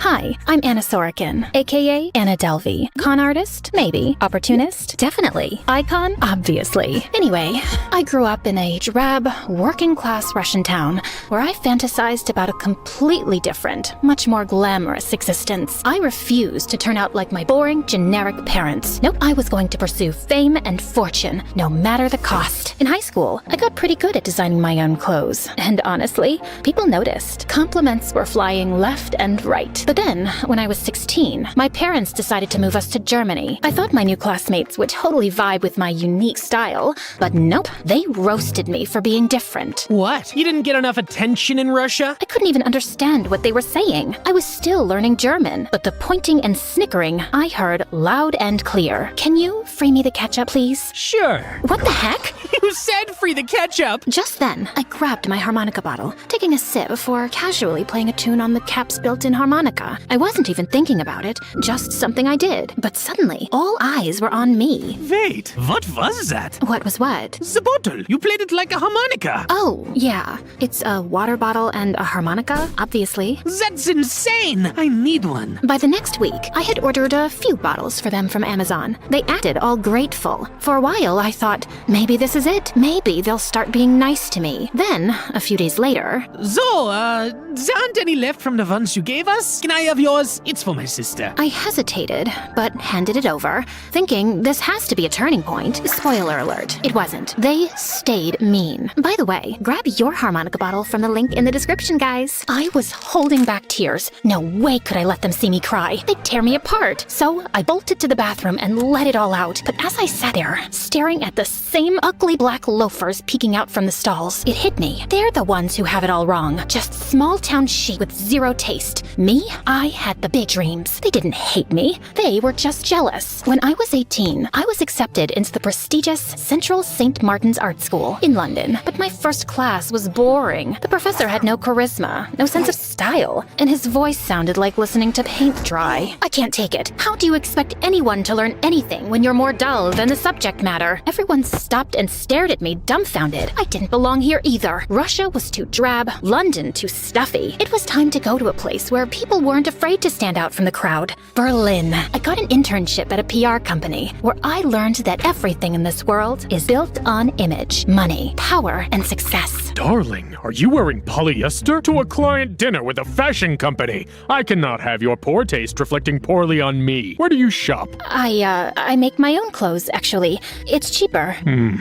Hi, I'm Anna Sorokin, aka Anna Delvey. Con artist? Maybe. Opportunist? Definitely. Icon? Obviously. Anyway, I grew up in a drab, working-class Russian town where I fantasized about a completely different, much more glamorous existence. I refused to turn out like my boring, generic parents. Nope, I was going to pursue fame and fortune, no matter the cost. In high school, I got pretty good at designing my own clothes. And honestly, people noticed. Compliments were flying left and right. But then, when I was 16, my parents decided to move us to Germany. I thought my new classmates would totally vibe with my unique style, but nope, they roasted me for being different. What? You didn't get enough attention in Russia? I couldn't even understand what they were saying. I was still learning German, but the pointing and snickering I heard loud and clear. Can you free me the ketchup, please? Sure. What the heck? You said free the ketchup! Just then, I grabbed my harmonica bottle, taking a sip before casually playing a tune on the Cap's built-in harmonica. I wasn't even thinking about it, just something I did. But suddenly, all eyes were on me. Wait, what was that? What was what? The bottle. You played it like a harmonica. Oh, yeah. It's a water bottle and a harmonica, obviously. That's insane! I need one. By the next week, I had ordered a few bottles for them from Amazon. They acted all grateful. For a while, I thought, maybe this is it. Maybe they'll start being nice to me. Then, a few days later... So, there aren't any left from the ones you gave us? Can I have yours? It's for my sister. I hesitated, but handed it over, thinking this has to be a turning point. Spoiler alert, it wasn't. They stayed mean. By the way, grab your harmonica bottle from the link in the description, guys. I was holding back tears. No way could I let them see me cry. They'd tear me apart. So I bolted to the bathroom and let it all out. But as I sat there, staring at the same ugly black loafers peeking out from the stalls, it hit me. They're the ones who have it all wrong. Just small-town chic with zero taste. Me? I had the big dreams. They didn't hate me. They were just jealous. When I was 18, I was accepted into the prestigious Central St. Martin's Art School in London. But my first class was boring. The professor had no charisma, no sense of style, and his voice sounded like listening to paint dry. I can't take it. How do you expect anyone to learn anything when you're more dull than the subject matter? Everyone stopped and stared at me, dumbfounded. I didn't belong here either. Russia was too drab, London too stuffy. It was time to go to a place where people weren't afraid to stand out from the crowd. Berlin. I got an internship at a PR company where I learned that everything in this world is built on image, money, power, and success. Darling, are you wearing polyester? To a client dinner with a fashion company. I cannot have your poor taste reflecting poorly on me. Where do you shop? I make my own clothes, actually. It's cheaper.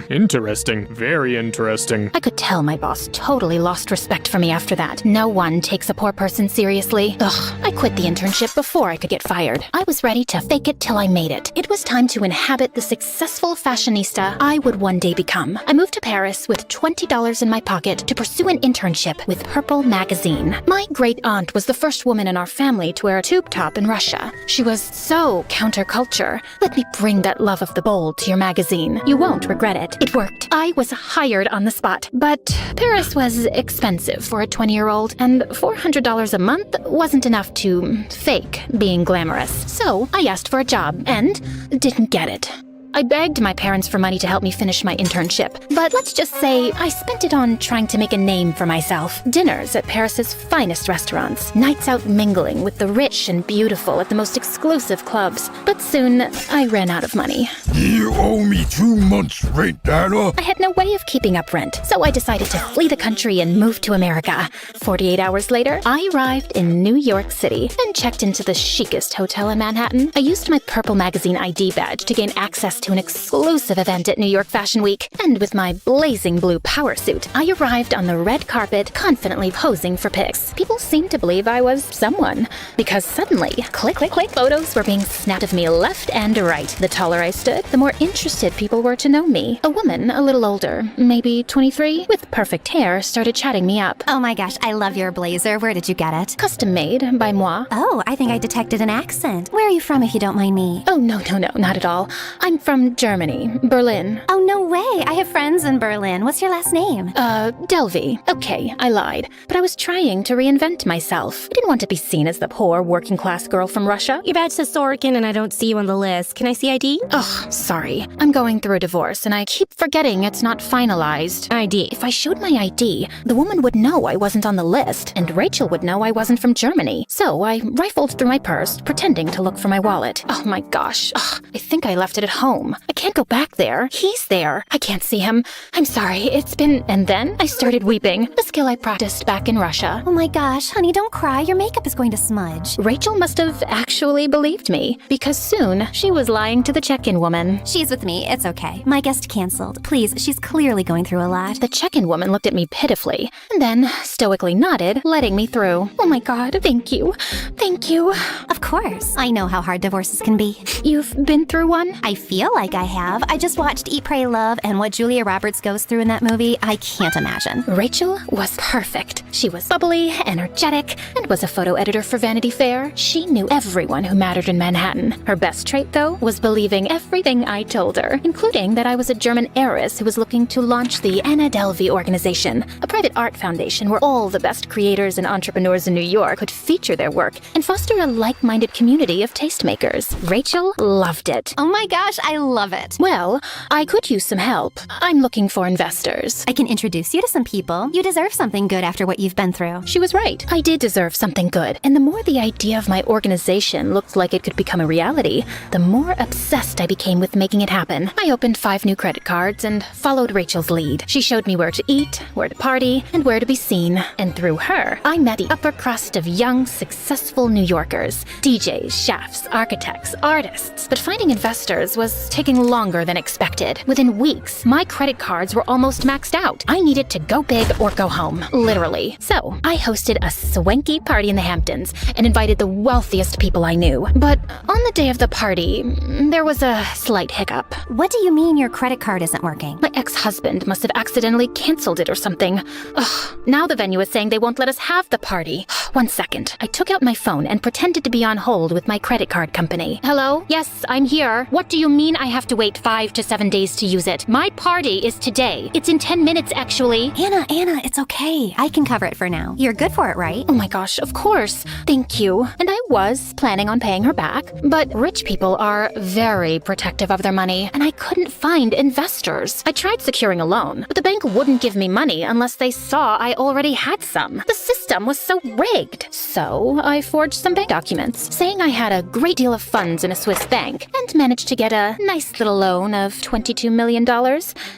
Interesting. Very interesting. I could tell my boss totally lost respect for me after that. No one takes a poor person seriously. Ugh, I quit the internship before I could get fired. I was ready to fake it till I made it. It was time to inhabit the successful fashionista I would one day become. I moved to Paris with $20 in my pocket to pursue an internship with Purple magazine. My great aunt was the first woman in our family to wear a tube top in Russia. She was so counterculture. Let me bring that love of the bold to your magazine. You won't regret it. It worked. I was hired on the spot. But Paris was expensive for a 20-year-old, and $400 a month wasn't enough to fake being glamorous. So I asked for a job and didn't get it. I begged my parents for money to help me finish my internship, but let's just say I spent it on trying to make a name for myself. Dinners at Paris's finest restaurants, nights out mingling with the rich and beautiful at the most exclusive clubs. But soon, I ran out of money. You owe me 2 months' rent, Anna. I had no way of keeping up rent, so I decided to flee the country and move to America. 48 hours later, I arrived in New York City and checked into the chicest hotel in Manhattan. I used my Purple magazine ID badge to gain access to an exclusive event at New York Fashion Week, and with my blazing blue power suit, I arrived on the red carpet, confidently posing for pics. People seemed to believe I was someone, because suddenly, click, click, click, photos were being snapped of me left and right. The taller I stood, the more interested people were to know me. A woman, a little older, maybe 23, with perfect hair, started chatting me up. Oh my gosh, I love your blazer. Where did you get it? Custom made by moi. Oh, I think I detected an accent. Where are you from, if you don't mind me? Oh, no, not at all. I'm from Germany, Berlin. Oh, no way. I have friends in Berlin. What's your last name? Delvey. Okay, I lied. But I was trying to reinvent myself. I didn't want to be seen as the poor, working-class girl from Russia. Your badge says Sorokin and I don't see you on the list. Can I see ID? Ugh, sorry. sorry. I'm going through a divorce and I keep forgetting it's not finalized. ID. If I showed my ID, the woman would know I wasn't on the list, and Rachel would know I wasn't from Germany. So I rifled through my purse, pretending to look for my wallet. Oh my gosh. Ugh, I think I left it at home. I can't go back there. He's there. I can't see him. I'm sorry. It's been... And then I started weeping, a skill I practiced back in Russia. Oh my gosh, honey, don't cry. Your makeup is going to smudge. Rachel must have actually believed me, because soon she was lying to the check-in woman. She's with me. It's okay. My guest canceled. Please, she's clearly going through a lot. The check-in woman looked at me pitifully, and then stoically nodded, letting me through. Oh my god, thank you. Thank you. Of course. I know how hard divorces can be. You've been through one? I feel like I have. I just watched Eat, Pray, Love, and what Julia Roberts goes through in that movie, I can't imagine. Rachel was perfect. She was bubbly, energetic, and was a photo editor for Vanity Fair. She knew everyone who mattered in Manhattan. Her best trait, though, was believing everything I told her, including that I was a German heiress who was looking to launch the Anna Delvey organization, a private art foundation where all the best creators and entrepreneurs in New York could feature their work and foster a like-minded community of tastemakers. Rachel loved it. Oh my gosh, I love it. Well, I could use some help. I'm looking for investors. I can introduce you to some people. You deserve something good after what you've been through. She was right. I did deserve something good. And the more the idea of my organization looked like it could become a reality, the more obsessed I became with making it happen. I opened 5 new credit cards and followed Rachel's lead. She showed me where to eat, where to party, and where to be seen. And through her, I met the upper crust of young, successful New Yorkers. DJs, chefs, architects, artists. But finding investors was taking longer than expected. Within weeks, my credit cards were almost maxed out. I needed to go big or go home, literally. So I hosted a swanky party in the Hamptons and invited the wealthiest people I knew. But on the day of the party, there was a slight hiccup. What do you mean your credit card isn't working? My ex-husband must have accidentally canceled it or something. Ugh, now the venue is saying they won't let us have the party. 1 second. I took out my phone and pretended to be on hold with my credit card company. Hello? Yes, I'm here. What do you mean I have to wait 5 to 7 days to use it? My party is today. It's in 10 minutes, actually. Anna, it's okay. I can cover it for now. You're good for it, right? Oh my gosh, of course. Thank you. And I was planning on paying her back. But rich people are very protective of their money, and I couldn't find investors. I tried securing a loan, but the bank wouldn't give me money unless they saw I already had some. The system was so rigged. So I forged some bank documents, saying I had a great deal of funds in a Swiss bank, and managed to get a nice little loan of $22 million,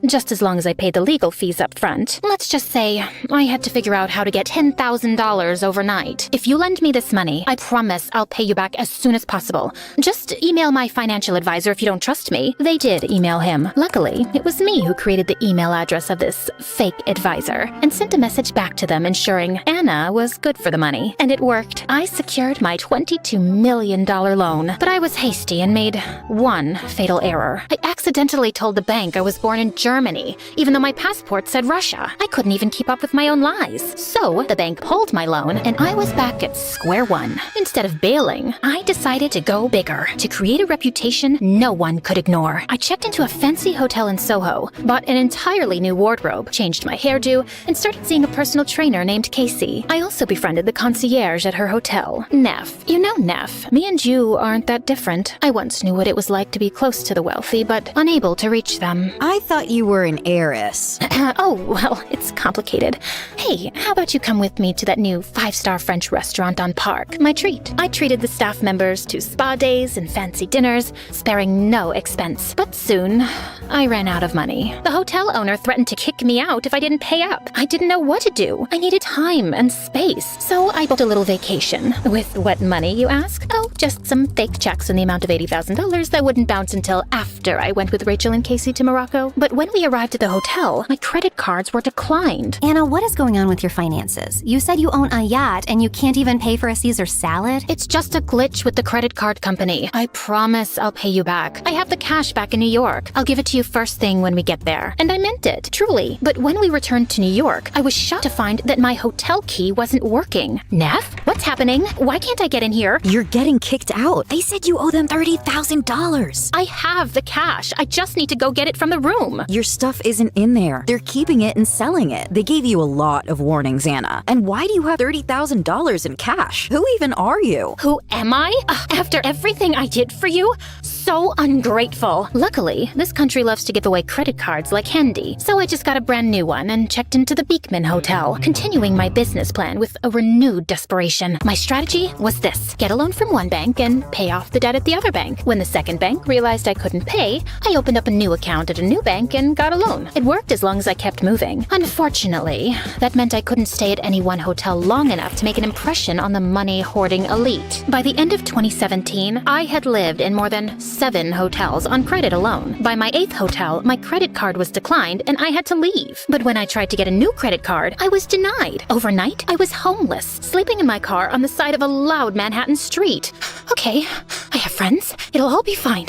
just as long as I paid the legal fees up front. Let's just say I had to figure out how to get $10,000 overnight. If you lend me this money, I promise I'll pay you back as soon as possible. Just email my financial advisor if you don't trust me. They did email him. Luckily, it was me who created the email address of this fake advisor and sent a message back to them ensuring Anna was good for the money. And it worked. I secured my $22 million loan, but I was hasty and made one fatal error. I accidentally told the bank I was born in Germany, even though my passport said Russia. I couldn't even keep up with my own lies. So the bank pulled my loan, and I was back at square one. Instead of bailing, I decided to go bigger, to create a reputation no one could ignore. I checked into a fancy hotel in Soho, bought an entirely new wardrobe, changed my hairdo, and started seeing a personal trainer named Casey. I also befriended the concierge at her hotel. Neff. You know Neff. Me and you aren't that different. I once knew what it was like to be close to the wealthy, but unable to reach them. I thought you were an heiress. Oh, well, it's complicated. Hey, how about you come with me to that new 5-star French restaurant on Park? My treat. I treated the staff members to spa days and fancy dinners, sparing no expense. But soon, I ran out of money. The hotel owner threatened to kick me out if I didn't pay up. I didn't know what to do. I needed time and space. So I booked a little vacation. With what money, you ask? Oh, just some fake checks in the amount of $80,000 that wouldn't bounce until after I went with Rachel and Casey to Morocco. But when we arrived at the hotel, my credit cards were declined. Anna, what is going on with your finances? You said you own a yacht and you can't even pay for a Caesar salad? It's just a glitch with the credit card company. I promise I'll pay you back. I have the cash back in New York. I'll give it to you first thing when we get there. And I meant it, truly. But when we returned to New York, I was shocked to find that my hotel key wasn't working. Neff, what's happening? Why can't I get in here? You're getting kicked out. They said you owe them $30,000. I have the cash. I just need to go get it from the room. Your stuff isn't in there. They're keeping it and selling it. They gave you a lot of warnings, Anna. And why do you have $30,000 in cash? Who even are you? Who am I? After everything I did for you? So so ungrateful. Luckily, this country loves to give away credit cards like candy, so I just got a brand new one and checked into the Beekman Hotel, continuing my business plan with a renewed desperation. My strategy was this: get a loan from one bank and pay off the debt at the other bank. When the second bank realized I couldn't pay, I opened up a new account at a new bank and got a loan. It worked as long as I kept moving. Unfortunately, that meant I couldn't stay at any one hotel long enough to make an impression on the money-hoarding elite. By the end of 2017, I had lived in more than 7 hotels on credit alone. By my 8th hotel, my credit card was declined and I had to leave. But when I tried to get a new credit card, I was denied. Overnight, I was homeless, sleeping in my car on the side of a loud Manhattan street. Okay, I have friends. It'll all be fine.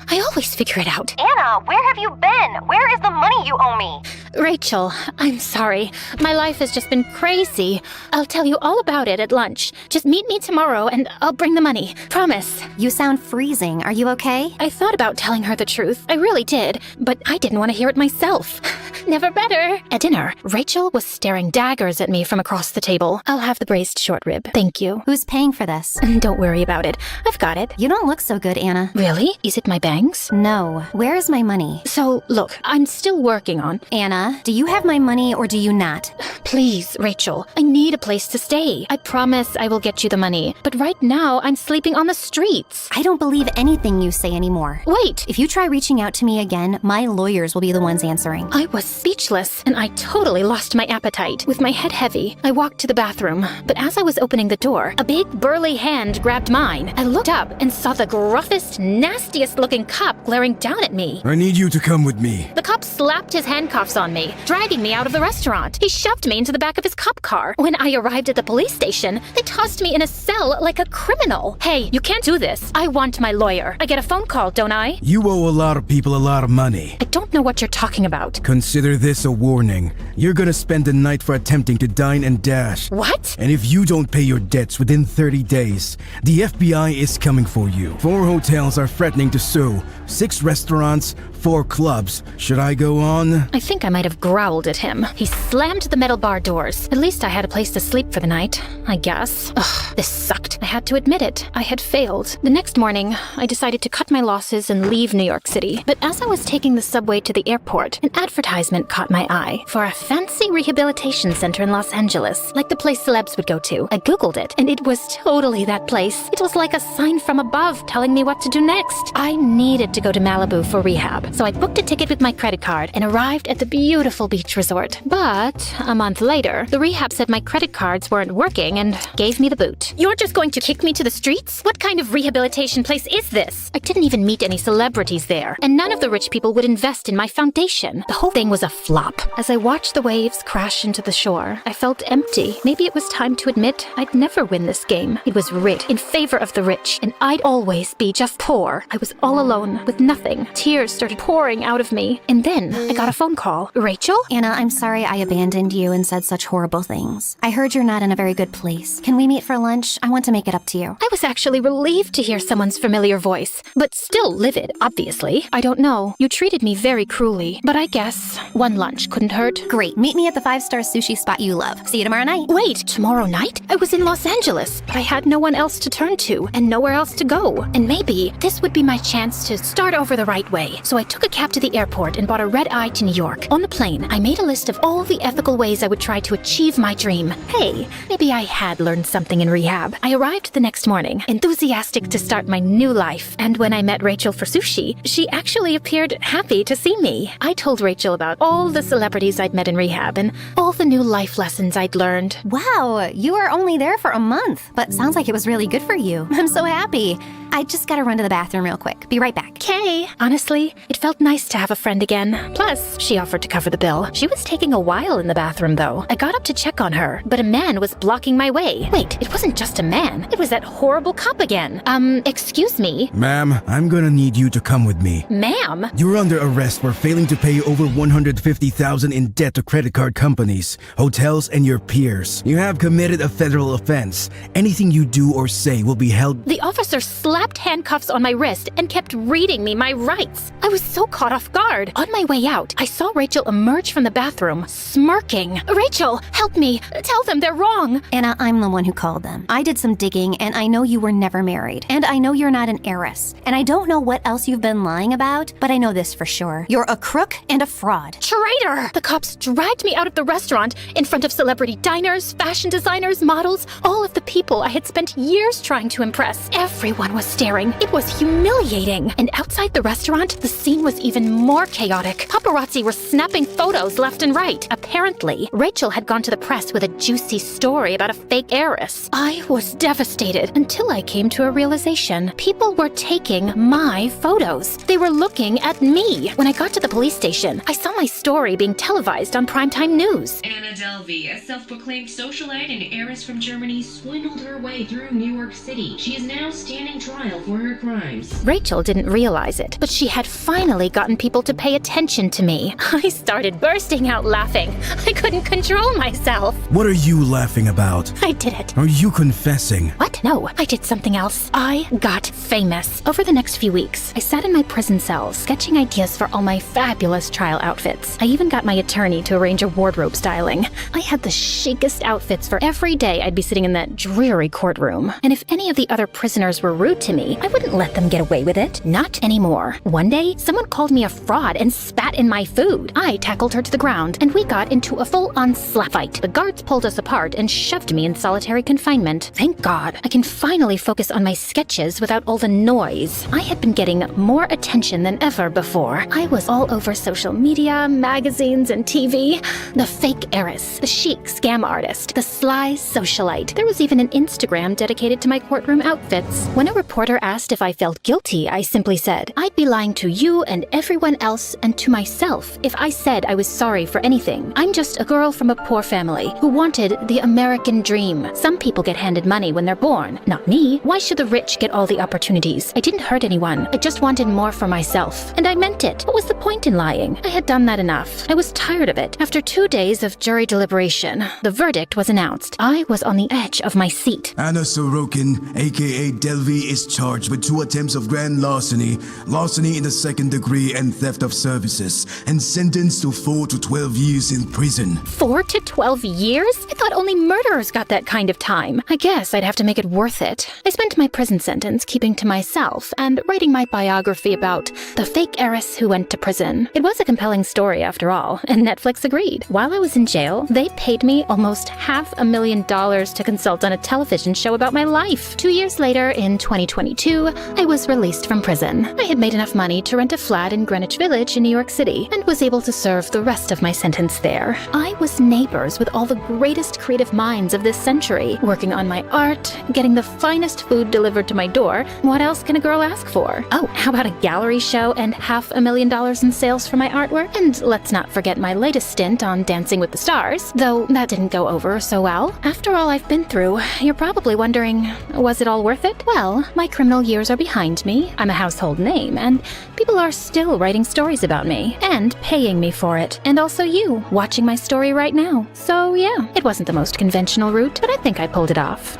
I always figure it out. Anna, where have you been? Where is the money you owe me? Rachel, I'm sorry. My life has just been crazy. I'll tell you all about it at lunch. Just meet me tomorrow and I'll bring the money. Promise. You sound freezing. Are you okay? I thought about telling her the truth. I really did. But I didn't want to hear it myself. Never better. At dinner, Rachel was staring daggers at me from across the table. I'll have the braised short rib. Thank you. Who's paying for this? Don't worry about it. I've got it. You don't look so good, Anna. Really? Is it my bangs? No. Where is my money? So, look, I'm still working on... Anna, do you have my money or do you not? Please, Rachel, I need a place to stay. I promise I will get you the money. But right now, I'm sleeping on the streets. I don't believe anything you say anymore. Wait! If you try reaching out to me again, my lawyers will be the ones answering. I was speechless, and I totally lost my appetite. With my head heavy, I walked to the bathroom. But as I was opening the door, a big, burly hand grabbed mine. I looked up and saw the gruffest, nastiest-looking cop glaring down at me. I need you to come with me. The cop slapped his handcuffs on me, dragging me out of the restaurant. He shoved me into the back of his cop car. When I arrived at the police station, they tossed me in a cell like a criminal. Hey, you can't do this. I want my lawyer. I get a phone call, don't I? You owe a lot of people a lot of money. I don't know what you're talking about. Consider this a warning. You're gonna spend the night for attempting to dine and dash. What? And if you don't pay your debts within 30 days, the FBI is coming for you. 4 hotels are threatening to sue, 6 restaurants, 4 clubs. Should I go on? I think I might have growled at him. He slammed the metal bar doors. At least I had a place to sleep for the night, I guess. Ugh, this sucked. I had to admit it. I had failed. The next morning, I decided to cut my losses and leave New York City. But as I was taking the subway to the airport, an advertisement caught my eye for a fancy rehabilitation center in Los Angeles, like the place celebs would go to. I Googled it, and it was totally that place. It was like a sign from above telling me what to do next. I needed to go to Malibu for rehab, so I booked a ticket with my credit card and arrived at the beautiful beach resort. But a month later, the rehab said my credit cards weren't working and gave me the boot. You're just going to kick me to the streets? What kind of rehabilitation place is this? I didn't even meet any celebrities there, and none of the rich people would invest in my foundation. The whole thing was a flop. As I watched the waves crash into the shore, I felt empty. Maybe it was time to admit I'd never win this game. It was rigged in favor of the rich, and I'd always be just poor. I was all alone with nothing. Tears started pouring out of me, and then I got a phone call. Rachel? Anna, I'm sorry I abandoned you and said such horrible things. I heard you're not in a very good place. Can we meet for lunch? I want to make it up to you. I was actually relieved to hear someone's familiar voice, but still livid, obviously. I don't know. You treated me very cruelly, but I guess one lunch couldn't hurt. Great. Meet me at the 5-star sushi spot you love. See you tomorrow night. Wait, tomorrow night? I was in Los Angeles, but I had no one else to turn to and nowhere else to go. And maybe this would be my chance to start over the right way. So I took a cab to the airport and bought a red-eye to New York. On the plane, I made a list of all the ethical ways I would try to achieve my dream. Hey, maybe I had learned something in rehab. I arrived the next morning, enthusiastic to start my new life. And when I met Rachel for sushi, she actually appeared happy to see me. I told Rachel about all the celebrities I'd met in rehab and all the new life lessons I'd learned. Wow, you were only there for a month, but sounds like it was really good for you. I'm so happy. I just gotta run to the bathroom real quick. Be right back. Okay. Honestly, it felt nice to have a friend again. Plus, she offered to cover the bill. She was taking a while in the bathroom, though. I got up to check on her, but a man was blocking my way. Wait, it wasn't just a man. It was that horrible cop again. Excuse me? Ma'am, I'm gonna need you to come with me. Ma'am? You're under arrest for failing to pay over $150,000 in debt to credit card companies, hotels, and your peers. You have committed a federal offense. Anything you do or say will be held. The officer slapped slapped handcuffs on my wrist and kept reading me my rights. I was so caught off guard. On my way out, I saw Rachel emerge from the bathroom, smirking. Rachel, help me. Tell them they're wrong. Anna, I'm the one who called them. I did some digging, and I know you were never married. And I know you're not an heiress. And I don't know what else you've been lying about, but I know this for sure. You're a crook and a fraud. Traitor! The cops dragged me out of the restaurant in front of celebrity diners, fashion designers, models, all of the people I had spent years trying to impress. Everyone was staring. It was humiliating. And outside the restaurant, the scene was even more chaotic. Paparazzi were snapping photos left and right. Apparently, Rachel had gone to the press with a juicy story about a fake heiress. I was devastated until I came to a realization. People were taking my photos. They were looking at me. When I got to the police station, I saw my story being televised on primetime news. Anna Delvey, a self-proclaimed socialite and heiress from Germany, swindled her way through New York City. She is now standing trial for her crimes. Rachel didn't realize it, but she had finally gotten people to pay attention to me. I started bursting out laughing. I couldn't control myself. What are you laughing about? I did it. Are you confessing? What? No, I did something else. I got famous. Over the next few weeks, I sat in my prison cell, sketching ideas for all my fabulous trial outfits. I even got my attorney to arrange a wardrobe styling. I had the chicest outfits for every day I'd be sitting in that dreary courtroom. And if any of the other prisoners were rude to me, I wouldn't let them get away with it. Not anymore. One day, someone called me a fraud and spat in my food. I tackled her to the ground, and we got into a full-on slap fight. The guards pulled us apart and shoved me in solitary confinement. Thank God, I can finally focus on my sketches without all the noise. I had been getting more attention than ever before. I was all over social media, magazines, and TV. The fake heiress, the chic scam artist, the sly socialite. There was even an Instagram dedicated to my courtroom outfits. When a reporter asked if I felt guilty, I simply said, I'd be lying to you and everyone else and to myself if I said I was sorry for anything. I'm just a girl from a poor family who wanted the American dream. Some people get handed money when they're born. Not me. Why should the rich get all the opportunities? I didn't hurt anyone. I just wanted more for myself. And I meant it. What was the point in lying? I had done that enough. I was tired of it. After 2 days of jury deliberation, the verdict was announced. I was on the edge of my seat. Anna Sorokin, aka Delvey, is charged with 2 attempts of grand larceny, larceny in the 2nd degree, and theft of services, and sentenced to 4 to 12 years in prison. 4 to 12 years? I thought only murderers got that kind of time. I guess I'd have to make it worth it. I spent my prison sentence keeping to myself and writing my biography about the fake heiress who went to prison. It was a compelling story after all, and Netflix agreed. While I was in jail, they paid me almost $500,000 to consult on a television show about my life. 2 years later, in 2022, I was released from prison. I had made enough money to rent a flat in Greenwich Village in New York City and was able to serve the rest of my sentence there. I was neighbors with all the greatest creative minds of this century, working on my art, getting the finest food delivered to my door. What else can a girl ask for? Oh, how about a gallery show and $500,000 in sales for my artwork? And let's not forget my latest stint on Dancing with the Stars, though that didn't go over so well. After all I've been through, you're probably wondering, was it all worth it? Well, my criminal years are behind me, I'm a household name, and people are still writing stories about me, and paying me for it. And also you, watching my story right now. So yeah, it wasn't the most conventional route, but I think I pulled it off.